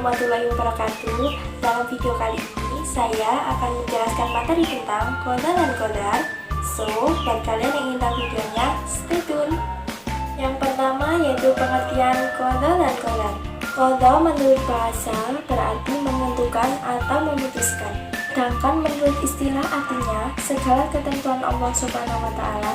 warahmatullahi wabarakatuh. Dalam video kali ini saya akan menjelaskan materi tentang qada dan qadar. So, buat kalian yang ingin tahu videonya, stay tune. Yang pertama yaitu pengertian qada dan qadar. Qada menurut bahasa berarti menentukan atau memutuskan. Sedangkan menurut istilah artinya segala ketentuan Allah Subhanahu wa taala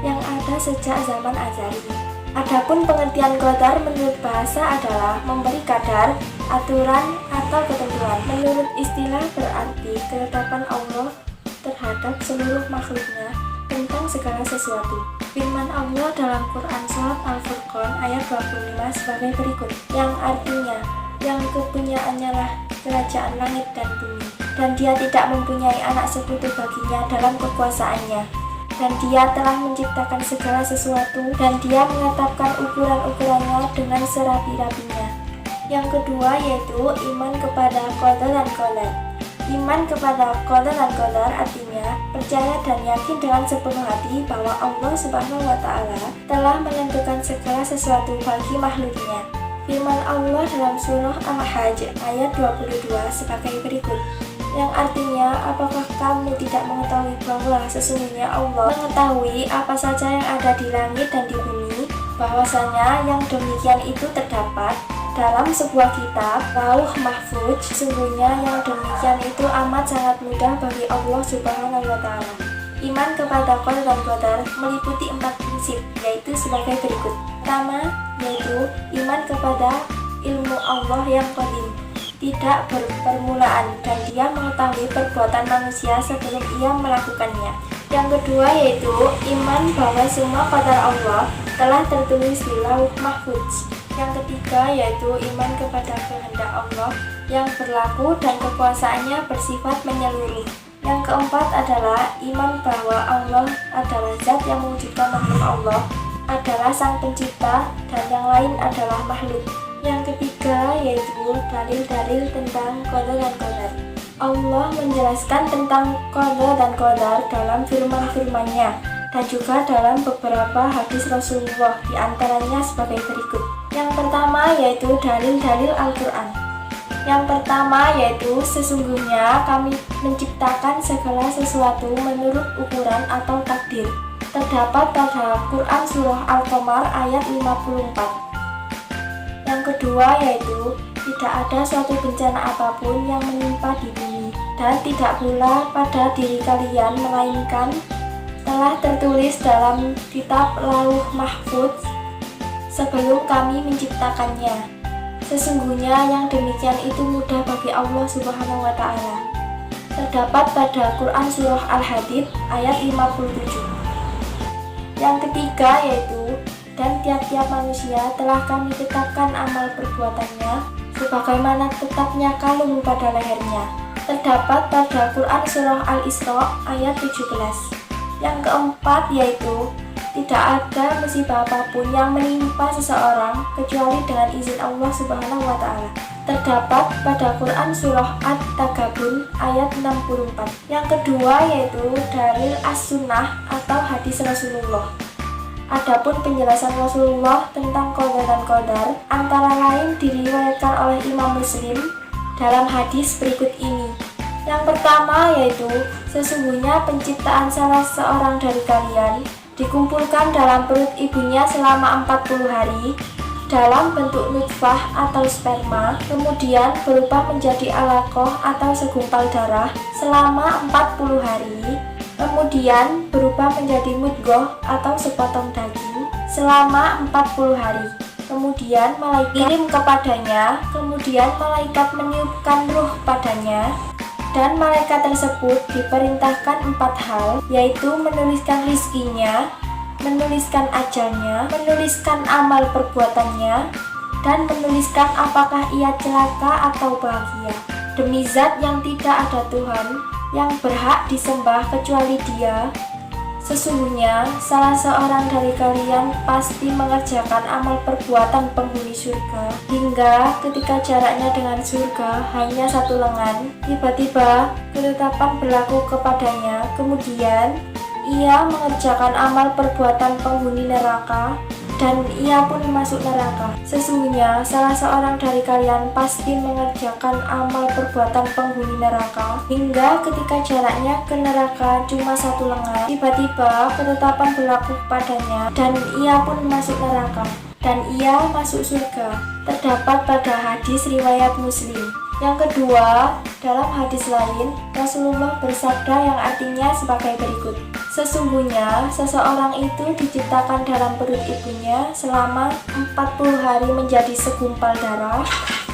yang ada sejak zaman azali. Adapun pengertian qadar menurut bahasa adalah memberi kadar, aturan, atau ketentuan. Menurut istilah berarti ketetapan Allah terhadap seluruh makhluknya tentang segala sesuatu. Firman Allah dalam Quran Surat Al-Furqan ayat 25 sebagai berikut, yang artinya, yang kepunyaannya lah kerajaan langit dan bumi, dan dia tidak mempunyai anak sekutu baginya dalam kekuasaannya. Dan dia telah menciptakan segala sesuatu, dan dia menetapkan ukuran-ukurannya dengan serapi-rapinya. Yang kedua yaitu iman kepada qada dan qadar. Iman kepada qada dan qadar artinya percaya dan yakin dengan sepenuh hati bahwa Allah Subhanahu wa taala telah menentukan segala sesuatu bagi makhluknya. Firman Allah dalam surah Al-Hajj ayat 22 sebagai berikut, yang artinya, apakah kamu tidak mengetahui bahwa sesungguhnya Allah mengetahui apa saja yang ada di langit dan di bumi, bahwasanya yang demikian itu terdapat dalam sebuah kitab Lauh Mahfuz. Sesungguhnya yang demikian itu amat sangat mudah bagi Allah Subhanahu wa taala. Iman kepada qada dan qadar meliputi 4 prinsip, yaitu sebagai berikut. Pertama, yaitu iman kepada ilmu Allah yang qadim, tidak berpermulaan, dan dia mengetahui perbuatan manusia sebelum ia melakukannya. Yang kedua yaitu iman bahwa semua qadar Allah telah tertulis di Lauh Mahfuz. Yang ketiga yaitu iman kepada kehendak Allah yang berlaku dan kekuasaannya bersifat menyeluruh. Yang keempat adalah iman bahwa Allah adalah zat yang mewujudkan makhluk Allah, adalah sang pencipta, dan yang lain adalah makhluk. Yang ketiga yaitu dalil-dalil tentang qada dan qadar. Allah menjelaskan tentang qada dan qadar dalam firman-firman-Nya dan juga dalam beberapa hadis Rasulullah, diantaranya sebagai berikut. Yang pertama yaitu dalil-dalil Al-Quran. Yang pertama yaitu sesungguhnya kami menciptakan segala sesuatu menurut ukuran atau takdir. Terdapat pada Quran Surah Al-Qamar ayat 54. Yang kedua yaitu tidak ada suatu bencana apapun yang menimpa di bumi, dan tidak pula pada diri kalian, melainkan telah tertulis dalam kitab Lauh Mahfuz sebelum kami menciptakannya. Sesungguhnya yang demikian itu mudah bagi Allah Subhanahu wa taala. Terdapat pada Quran Surah Al-Hadid ayat 57. Yang ketiga yaitu dan tiap-tiap manusia telah kami tetapkan amal perbuatannya sebagaimana tetapnya kalung pada lehernya. Terdapat pada Quran Surah Al-Isra ayat 17. Yang keempat yaitu tidak ada musibah apapun yang menimpa seseorang kecuali dengan izin Allah Subhanahu wa taala. Terdapat pada Quran Surah At-Tagabun ayat 64. Yang kedua yaitu dalil as-sunnah atau hadis Rasulullah. Adapun penjelasan Rasulullah tentang qada dan qadar antara lain diriwayatkan oleh Imam Muslim dalam hadis berikut ini. Yang pertama yaitu sesungguhnya penciptaan salah seorang dari kalian dikumpulkan dalam perut ibunya selama 40 hari dalam bentuk nutfah atau sperma, kemudian berubah menjadi alaqah atau segumpal darah selama 40 hari, kemudian berubah menjadi mudghah atau sepotong daging selama 40 hari. Kemudian malaikat kirim kepadanya, kemudian malaikat meniupkan ruh padanya, dan malaikat tersebut diperintahkan 4 hal, yaitu menuliskan rizkinya, menuliskan ajalnya, menuliskan amal perbuatannya, dan menuliskan apakah ia celaka atau bahagia. Demi zat yang tidak ada Tuhan yang berhak disembah kecuali Dia, sesungguhnya salah seorang dari kalian pasti mengerjakan amal perbuatan penghuni surga, hingga ketika jaraknya dengan surga hanya 1 lengan, tiba-tiba ketetapan berlaku kepadanya, kemudian ia mengerjakan amal perbuatan penghuni neraka, dan ia pun masuk neraka. Sesungguhnya salah seorang dari kalian pasti mengerjakan amal perbuatan penghuni neraka, hingga ketika jaraknya ke neraka cuma 1 lengan, tiba-tiba ketetapan berlaku padanya dan ia pun masuk neraka dan ia masuk surga. Terdapat pada hadis riwayat Muslim. Yang kedua, dalam hadis lain, Rasulullah bersabda yang artinya sebagai berikut. Sesungguhnya, seseorang itu diciptakan dalam perut ibunya selama 40 hari menjadi segumpal darah.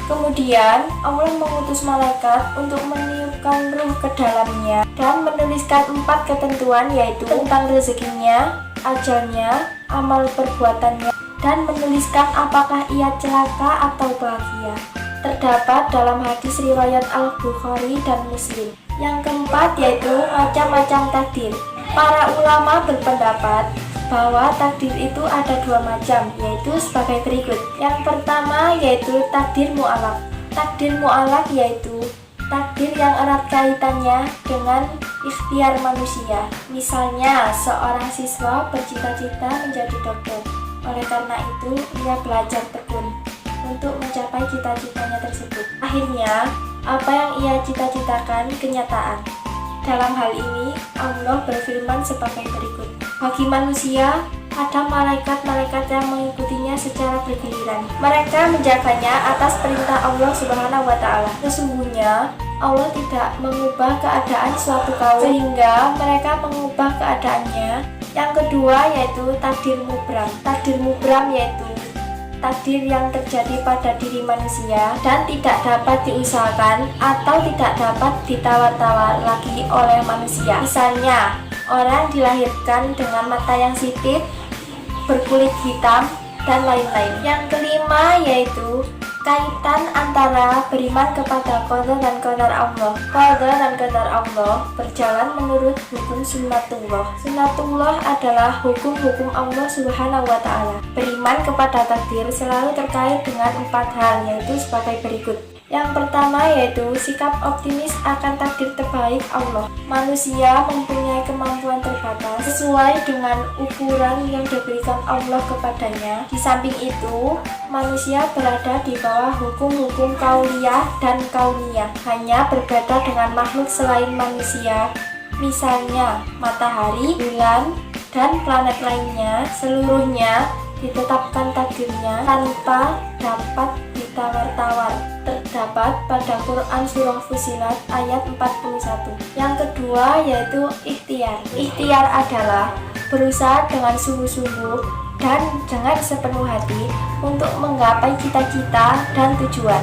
Kemudian, Allah mengutus malaikat untuk meniupkan ruh ke dalamnya dan menuliskan 4 ketentuan, yaitu tentang rezekinya, ajalnya, amal perbuatannya, dan menuliskan apakah ia celaka atau bahagia. Terdapat dalam hadis riwayat Al-Bukhari dan Muslim. Yang keempat yaitu macam-macam takdir. Para ulama berpendapat bahwa takdir itu ada 2 macam, yaitu sebagai berikut. Yang pertama yaitu takdir mu'alaq. Takdir mu'alaq yaitu takdir yang erat kaitannya dengan ikhtiar manusia. Misalnya, seorang siswa bercita-cita menjadi dokter. Oleh karena itu, ia belajar tekun untuk mencapai cita-citanya tersebut. Akhirnya, apa yang ia cita-citakan kenyataan. Dalam hal ini, Allah berfirman sebagai berikut. Bagi manusia, ada malaikat-malaikat yang mengikutinya secara bergiliran. Mereka menjaganya atas perintah Allah Subhanahu wa Ta'ala. Sesungguhnya, Allah tidak mengubah keadaan suatu kaum sehingga mereka mengubah keadaannya. Yang kedua yaitu takdir mubram. Takdir mubram yaitu takdir yang terjadi pada diri manusia dan tidak dapat diusahakan atau tidak dapat ditawar-tawar lagi oleh manusia. Misalnya, orang dilahirkan dengan mata yang sipit, berkulit hitam, dan lain-lain. Yang kelima yaitu kaitan antara beriman kepada qada dan qadar Allah. Qada dan qadar Allah berjalan menurut hukum sunnatullah. Sunnatullah adalah hukum-hukum Allah Subhanahu wa Ta'ala. Beriman kepada takdir selalu terkait dengan 4 hal, yaitu sebagai berikut. Yang pertama yaitu sikap optimis akan takdir terbaik Allah. Manusia mempunyai kemampuan terbatas sesuai dengan ukuran yang diberikan Allah kepadanya. Di samping itu, manusia berada di bawah hukum-hukum kauliyah dan kauniyah, hanya berbeda dengan makhluk selain manusia. Misalnya, matahari, bulan, dan planet lainnya seluruhnya ditetapkan takdirnya tanpa dapat ditawar-tawar. Terdapat pada Quran Surah Fussilat ayat 41. Yang kedua yaitu ikhtiar. Ikhtiar adalah berusaha dengan sungguh-sungguh dan dengan sepenuh hati untuk menggapai cita-cita dan tujuan.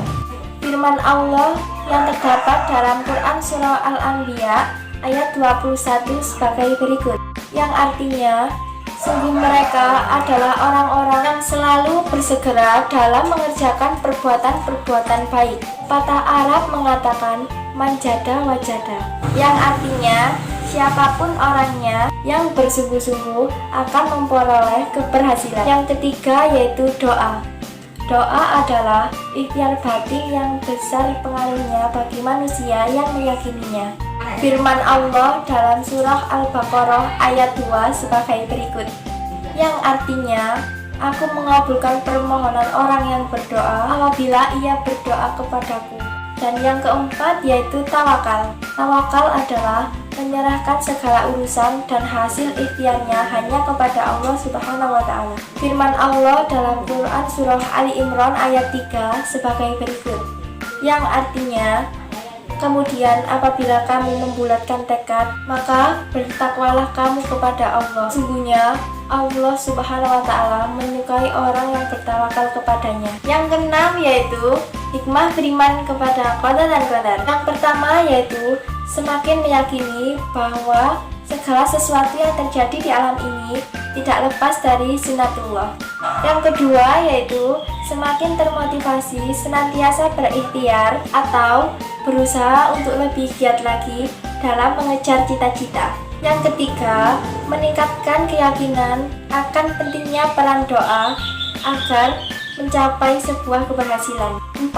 Firman Allah yang terdapat dalam Quran Surah Al-Anbiya ayat 21 sebagai berikut, yang artinya, sungguh mereka adalah orang-orang yang selalu bersegera dalam mengerjakan perbuatan-perbuatan baik. Patah Arab mengatakan manjada wajada, yang artinya siapapun orangnya yang bersungguh-sungguh akan memperoleh keberhasilan. Yang ketiga yaitu doa. Doa adalah ikhtiar batin yang besar pengaruhnya bagi manusia yang meyakininya. Firman Allah dalam surah Al-Baqarah ayat 2 sebagai berikut, yang artinya, aku mengabulkan permohonan orang yang berdoa apabila ia berdoa kepadaku. Dan yang keempat yaitu tawakal. Tawakal adalah menyerahkan segala urusan dan hasil ikhtiarnya hanya kepada Allah Subhanahu wa Ta'ala. Firman Allah dalam Quran surah Ali Imran ayat 3 sebagai berikut, yang artinya, kemudian apabila kamu membulatkan tekad, maka bertakwalah kamu kepada Allah. Sungguhnya Allah Subhanahu wa Ta'ala menyukai orang yang bertawakal kepadanya. Yang keenam yaitu hikmah beriman kepada qada dan qadar. Yang pertama yaitu semakin meyakini bahwa segala sesuatu yang terjadi di alam ini tidak lepas dari sunatullah. Yang kedua yaitu semakin termotivasi senantiasa berikhtiar atau berusaha untuk lebih giat lagi dalam mengejar cita-cita. Yang ketiga, meningkatkan keyakinan akan pentingnya peran doa agar mencapai sebuah keberhasilan. 4.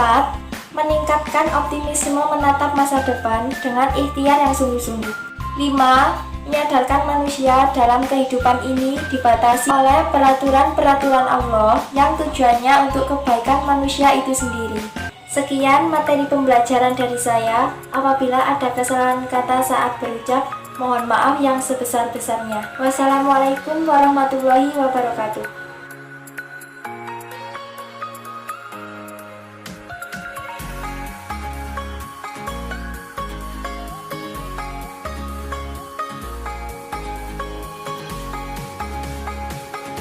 Meningkatkan optimisme menatap masa depan dengan ikhtiar yang sungguh-sungguh. 5. Menyadarkan manusia dalam kehidupan ini dibatasi oleh peraturan-peraturan Allah yang tujuannya untuk kebaikan manusia itu sendiri. Sekian materi pembelajaran dari saya. Apabila ada kesalahan kata saat berucap, mohon maaf yang sebesar-besarnya. Wassalamualaikum warahmatullahi wabarakatuh.